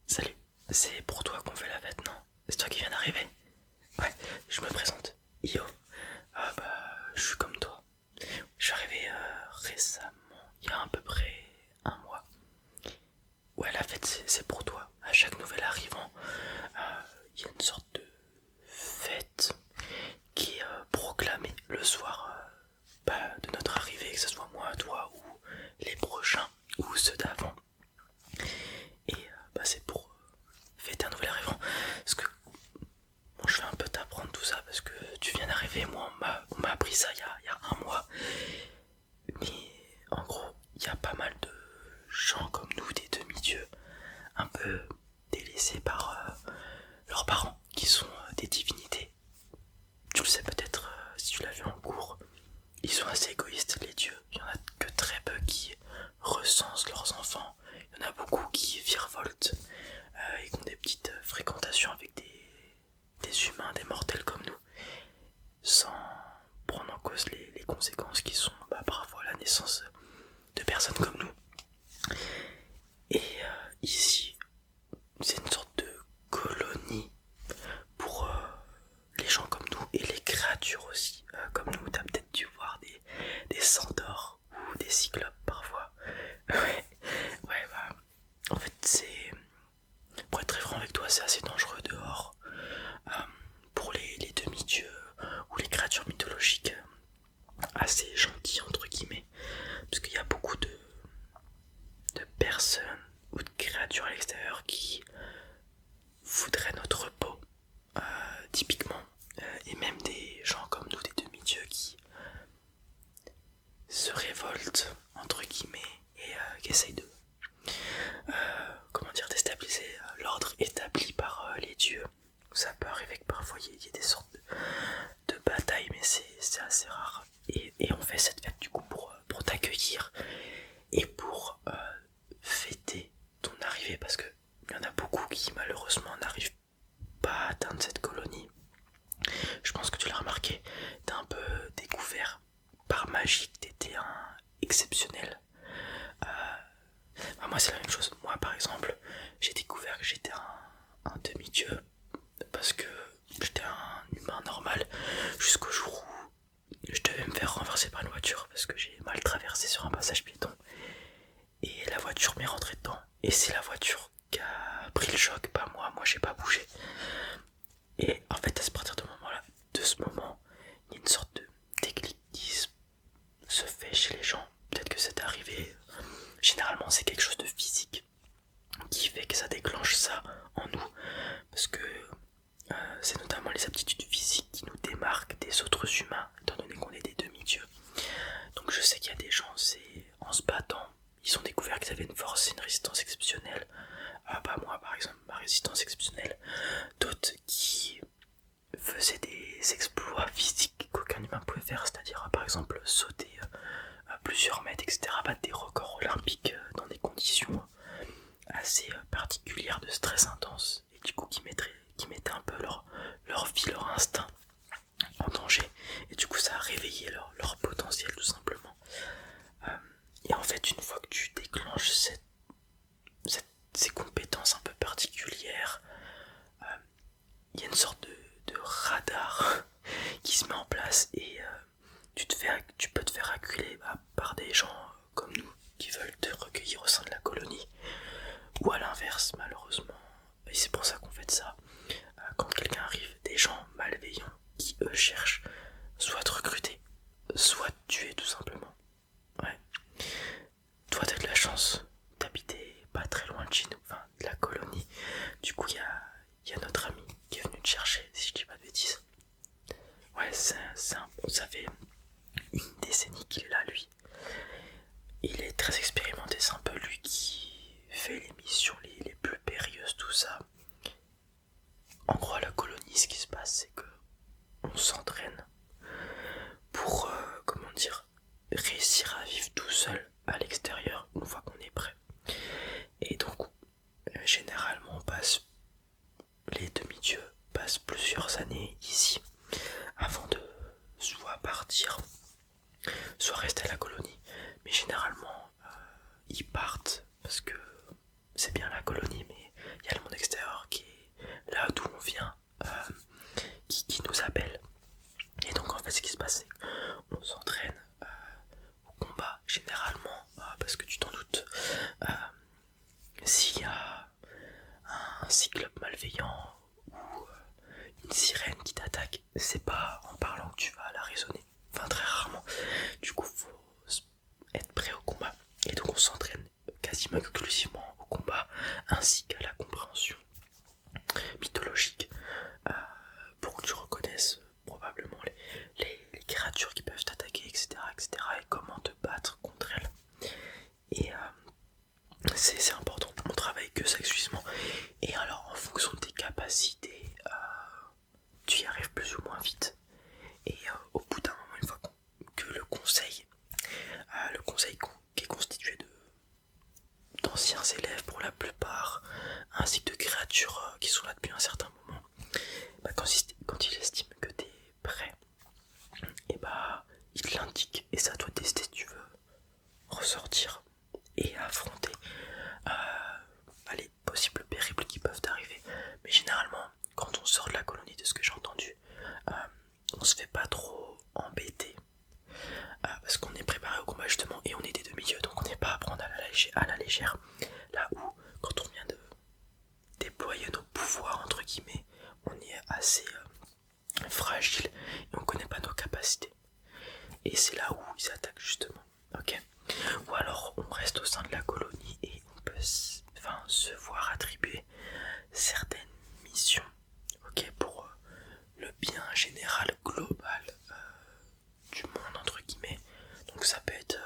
Salut, c'est pour toi qu'on fait la fête, non? C'est toi qui viens d'arriver? Ouais, je me présente. Yo. Ah bah, je suis comme toi. Je suis arrivé récemment, il y a à peu près un mois. Ouais, la fête c'est pour toi. À chaque nouvel arrivant, il y a une sorte de fête qui est proclamée le soir de notre arrivée, que ce soit moi, toi ou les prochains ou ceux d'avant. Et c'est pour fêter un nouvel arrivant. Parce que bon, je vais un peu t'apprendre tout ça parce que tu viens d'arriver. Moi, on m'a appris ça il y a un mois. Mais en gros, il y a pas mal de gens comme nous, des demi-dieux, un peu délaissés par leurs parents, qui sont des divinités. Tu le sais peut-être si tu l'as vu en cours. Ils sont assez égoïstes, les dieux. Il y en a que très peu qui recensent leurs enfants. Il y en a beaucoup qui virevoltent et qui ont des petites fréquentations avec des humains, des mortels comme nous, sans prendre en cause les conséquences qui sont parfois la naissance de personnes comme nous. Et ici, c'est une sorte de colonie pour les gens comme nous et les créatures aussi comme nous. T'as peut-être dû voir des centaures ou des cyclopes parfois. Ouais, ouais, en fait, pour être très franc avec toi, c'est assez dangereux dehors. Euh, pour les demi-dieux ou les créatures mythologiques assez gentilles entre guillemets, parce qu'il y a beaucoup de personnes ou de créatures à l'extérieur qui voudraient notre peau, typiquement, et même des gens comme nous, des demi-dieux qui se révoltent entre guillemets et qui essayent de déstabiliser l'ordre établi par les dieux. Ça peut arriver que parfois il y ait des sortes de batailles, mais c'est assez rare. Et on fait cette fête du coup pour t'accueillir et pour fêter ton arrivée, parce que il y en a beaucoup qui malheureusement n'arrivent pas à atteindre cette colonie. Je pense que tu l'as remarqué, t'as un peu découvert par magie que t'étais un exceptionnel. Moi c'est la même chose. Moi par exemple, j'ai découvert que j'étais un demi-dieu parce que j'étais un humain normal jusqu'au jour où je devais me faire renverser par une voiture parce que j'ai mal traversé sur un passage piéton et la voiture m'est rentrée dedans et c'est la voiture qui a pris le choc, pas moi. Moi j'ai pas bougé. Et en fait à partir de ce moment, il y a une sorte de déclic qui se fait chez les gens. Peut-être que c'est arrivé. Généralement c'est quelque chose de physique qui fait que ça déclenche ça en nous, parce que c'est notamment les aptitudes physiques qui nous démarquent des autres humains, étant donné qu'on est des demi-dieux. Donc je sais qu'il y a des gens, c'est en se battant, ils ont découvert qu'ils avaient une force et une résistance exceptionnelle. Moi par exemple, ma résistance exceptionnelle. D'autres qui faisaient des exploits physiques qu'aucun humain pouvait faire, c'est-à-dire par exemple sauter à plusieurs mètres, etc. Battre des records olympiques dans des conditions assez particulière de stress intense, et du coup qui mettaient un peu leur vie, leur instinct en danger, et du coup ça a réveillé leur potentiel tout simplement. Et en fait une fois que tu déclenches ces compétences un peu particulières, il y a une sorte de radar qui se met en place, et tu peux te faire acculer par des gens comme nous qui veulent te recueillir au sein de la colonie, ou à l'inverse malheureusement. Et c'est pour ça qu'on fait ça. Quand quelqu'un arrive, des gens malveillants qui eux cherchent soit à te recruter, soit te tuer tout simplement. Ouais. Toi t'as de la chance d'habiter pas très loin de chez nous, enfin de la colonie. Du coup il y a notre ami qui est venu te chercher, si je dis pas de bêtises. Ouais, ça fait une décennie qu'il est là lui. Il est très expérimenté, c'est un peu lui qui fait les missions les plus périlleuses, tout ça. En gros, à la colonie, ce qui se passe, c'est que on s'entraîne pour, réussir à vivre tout seul à l'extérieur une fois qu'on est prêt. Et donc, généralement, les demi-dieux passent plusieurs années ici avant de soit partir, soit rester à la colonie. Mais généralement, ils partent parce que c'est bien la colonie, mais il y a le un cyclope malveillant ou une sirène qui t'attaque, c'est pas en parlant que tu vas la raisonner, enfin très rarement. Du coup faut être prêt au combat, et donc on s'entraîne quasiment exclusivement au combat ainsi qu'à la compréhension mythologique, pour que tu reconnaisses probablement les créatures qui peuvent t'attaquer, etc., etc., et comment te battre contre elles. Et c'est important, on travaille que ça exclusivement. Et alors en fonction de tes capacités, tu y arrives plus ou moins vite. Et au bout d'un moment, une fois que le conseil qui est constitué d'anciens élèves pour la plupart, ainsi que de créatures qui sont là depuis un certain moment, bah, quand il estime que tu es prêt, et bah il te l'indique, et ça doit tester si tu veux ressortir et affronter les possibles périples qui peuvent arriver. Mais généralement, quand on sort de la colonie, de ce que j'ai entendu, on se fait pas trop embêter, parce qu'on est préparé au combat justement, et on est des demi-dieux, donc on n'est pas à prendre à la légère. Là où, quand on vient de déployer nos pouvoirs entre guillemets, on est assez fragile et on connaît pas nos capacités. Et c'est là où ils attaquent justement. Ok. Ou alors on reste au sein de la colonie et on peut se voir attribuer certaines missions, ok, pour le bien général global du monde entre guillemets. Donc ça peut être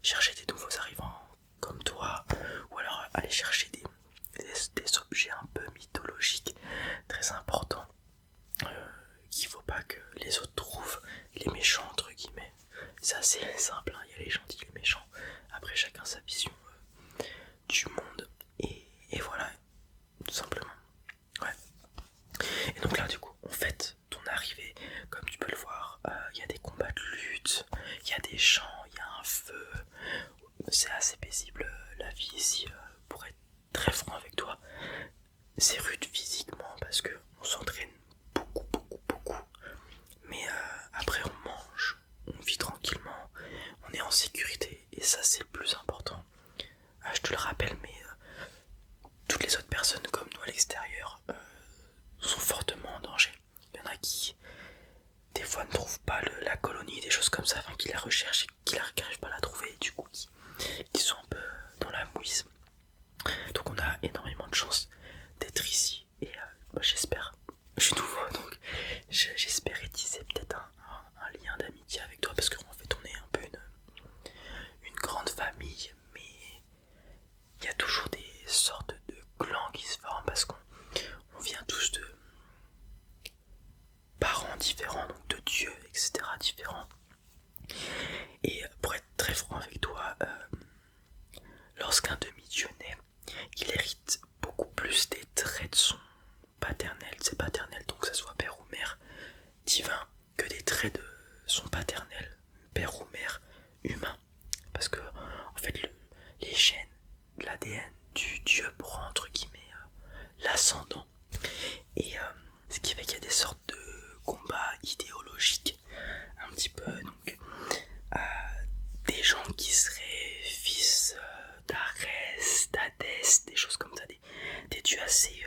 chercher des nouveaux arrivants comme toi, ou alors aller chercher des objets un peu mythologiques très importants, qu'il faut pas que les autres trouvent, les méchants entre guillemets. C'est assez simple, hein. Il y a les gentils, les méchants, après chacun sa vision du monde, et voilà, tout simplement. Ouais. Et donc là du coup on fête ton arrivée, comme tu peux le voir, il y a des combats de lutte, il y a des chants, il y a un feu, c'est assez paisible la vie ici, pour être très franc avec toi. C'est rude physiquement parce que on s'entraîne beaucoup, mais après on mange, on vit tranquillement, on est en sécurité, et ça c'est le plus important. Je te le rappelle, mais toutes les autres personnes comme nous à l'extérieur sont fortement en danger. Il y en a qui des fois ne trouvent pas la colonie, des choses comme ça, enfin qui la recherchent et qui n'arrivent pas à la trouver, et du coup qui sont un peu dans la mouise. Donc on a énormément de chance d'être ici, et moi j'espère, je suis nouveau donc j'espérais tisser peut-être un lien d'amitié avec toi, parce qu'en fait on est un peu une grande famille, mais il y a toujours des sortes de clans qui se forment parce qu'on vient tous de parents différents, donc de dieux, etc. différents. Et pour être très franc avec toi, lorsqu'un demi-dieu naît, il hérite beaucoup plus des traits de son paternel, de ses paternels, donc que ce soit père ou mère divin, que des traits de son paternel, père ou mère humain. Parce que en fait les gènes, l'ADN du dieu prend entre guillemets l'ascendant, et ce qui fait qu'il y a des sortes de combats idéologiques un petit peu, donc des gens qui seraient fils d'Arès, d'Hadès, des choses comme ça, des dieux assez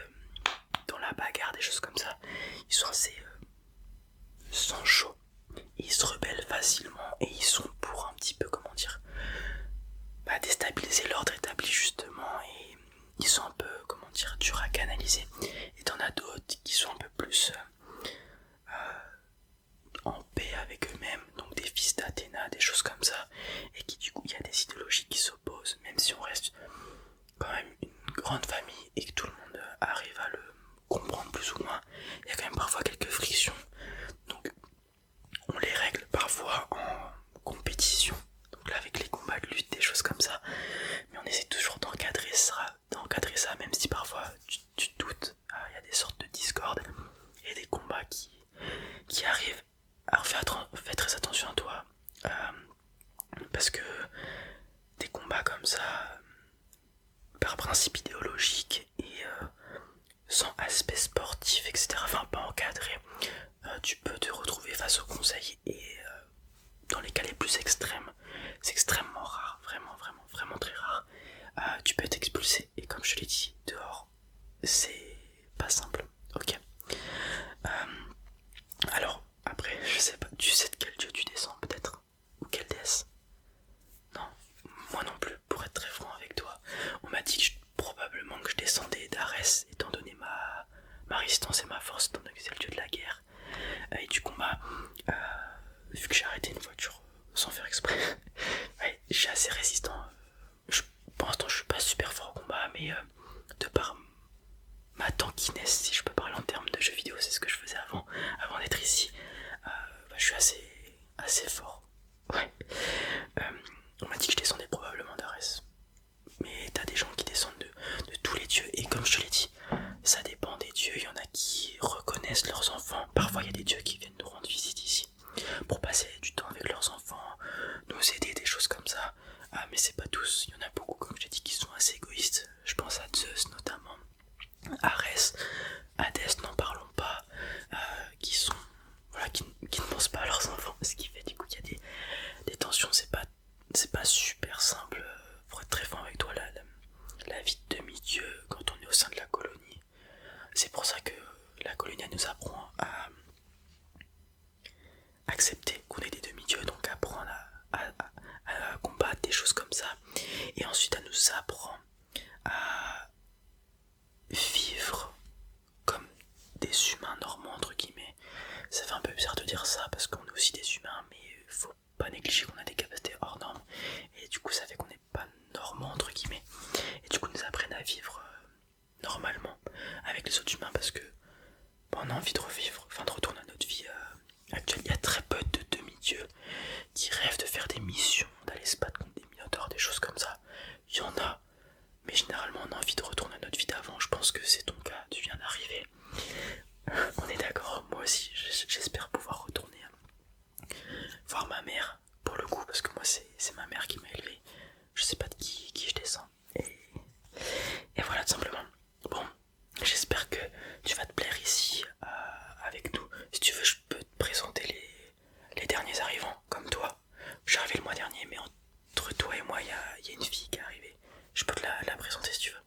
dans la bagarre, des choses comme ça, ils sont assez sans chaud, ils se rebellent facilement, et ils sont pour un petit peu, comment dire, déstabiliser l'ordre établi justement, et ils sont un peu, comment dire, durs à canaliser. Et t'en as d'autres qui sont un peu plus en paix avec eux-mêmes, donc des fils d'Athéna, des choses comme ça, et qui du coup il y a des idéologies qui s'opposent, même si on reste quand même une grande famille et que tout le monde arrive à le comprendre plus ou moins. Il y a quand même parfois quelques frictions, donc on les règle parfois en compétition, donc là avec les combats de lutte, des choses comme ça, mais on essaie toujours d'encadrer ça, même si parfois tu te doutes, il y a des sortes de discorde et des combats qui arrivent. Alors fais très attention à toi, parce que des combats comme ça, par principe idéologique et sans aspect sportif, etc., enfin pas encadré, tu peux te retrouver face au conseil, et dans les cas les plus extrêmes, c'est extrêmement rare, vraiment très rare, tu peux être expulsé, et comme je l'ai dit, dehors, c'est Guinness, si je peux parler en termes de jeux vidéo, c'est ce que je faisais avant d'être ici. Je suis assez fort. Ouais. On m'a dit que je descendais probablement d'Arès. Mais t'as des gens qui descendent de tous les dieux. Et comme je te l'ai dit, ça dépend des dieux. Il y en a qui reconnaissent leurs enfants. Parfois il y a des dieux qui viennent nous rendre visite ici pour passer du temps avec leurs enfants, nous aider, des choses comme ça. Mais c'est pas tous. Il y en a beaucoup, comme je t'ai dit, qui sont assez égoïstes. Je pense à Zeus notamment, Arès, Hadès, n'en parlons pas, qui sont voilà, qui ne pensent pas à leurs enfants. Ce qui fait du coup qu'il y a des tensions. C'est pas super simple. Pour être très franc avec toi, la vie de demi-dieu quand on est au sein de la colonie. C'est pour ça que la colonie elle nous apprend à accepter qu'on est des demi-dieux, donc apprendre à combattre des choses comme ça. Et ensuite elle nous apprend à vivre comme des humains normaux entre guillemets. Ça fait un peu bizarre de dire ça parce qu'on est aussi des humains, mais faut pas négliger qu'on a des capacités hors normes. Et du coup ça fait qu'on n'est pas normaux entre guillemets. Et du coup nous apprennent à vivre normalement avec les autres humains parce que on a envie de revivre, enfin de retourner à notre vie actuelle. Il y a très peu de demi-dieux qui rêvent de faire des missions, d'aller se battre contre des minotaures, des choses comme ça. Il y en a, mais généralement on a envie de retourner à notre vie d'avant. Je pense que c'est ton cas, tu viens d'arriver. On est d'accord, moi aussi j'espère pouvoir retourner voir ma mère pour le coup, parce que moi c'est ma mère qui m'a élevé. Je sais pas de qui je descends. Et voilà tout simplement. Bon, j'espère que tu vas te plaire ici avec nous. Si tu veux, je peux te présenter les derniers arrivants, comme toi. Je suis arrivé le mois dernier, mais entre toi et moi, il y a une fille qui est arrivée. Je peux te la présenter si tu veux.